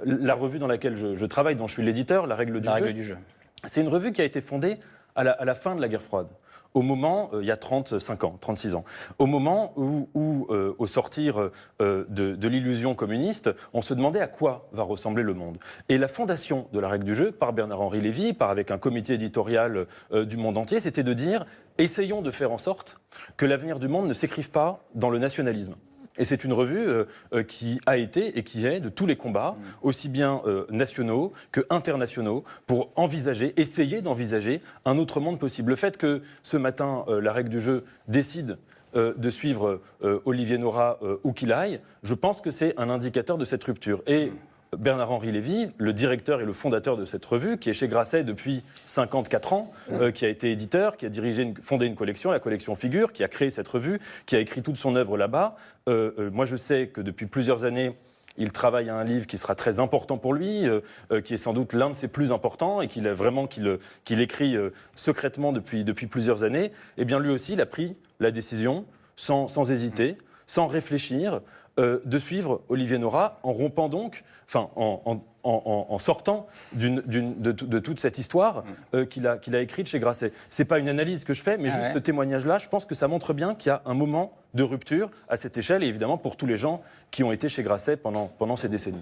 la revue dans laquelle je travaille, dont je suis l'éditeur, La Règle du La Jeu, règle du jeu. c'est une revue qui a été fondée à la fin de la guerre froide. Au moment, il y a 35 ans, 36 ans, au moment où au sortir de l'illusion communiste, on se demandait à quoi va ressembler le monde. Et la fondation de La Règle du Jeu, par Bernard-Henri Lévy, avec un comité éditorial du monde entier, c'était de dire « essayons de faire en sorte que l'avenir du monde ne s'écrive pas dans le nationalisme ». Et c'est une revue qui a été et qui est de tous les combats, aussi bien nationaux que internationaux, pour essayer d'envisager un autre monde possible. Le fait que ce matin, La Règle du Jeu décide de suivre Olivier Nora où qu'il aille, je pense que c'est un indicateur de cette rupture. Et Bernard-Henri Lévy, le directeur et le fondateur de cette revue, qui est chez Grasset depuis 54 ans, qui a été éditeur, qui a fondé une collection, la collection Figure, qui a créé cette revue, qui a écrit toute son œuvre là-bas. Moi, je sais que depuis plusieurs années, il travaille à un livre qui sera très important pour lui, qui est sans doute l'un de ses plus importants et qu'il écrit secrètement depuis plusieurs années. Eh bien, lui aussi, il a pris la décision, sans hésiter, sans réfléchir, de suivre Olivier Nora en rompant donc, en sortant de toute cette histoire qu'il a écrite chez Grasset. C'est pas une analyse que je fais, mais juste ce témoignage-là, je pense que ça montre bien qu'il y a un moment de rupture à cette échelle, et évidemment pour tous les gens qui ont été chez Grasset pendant ces décennies.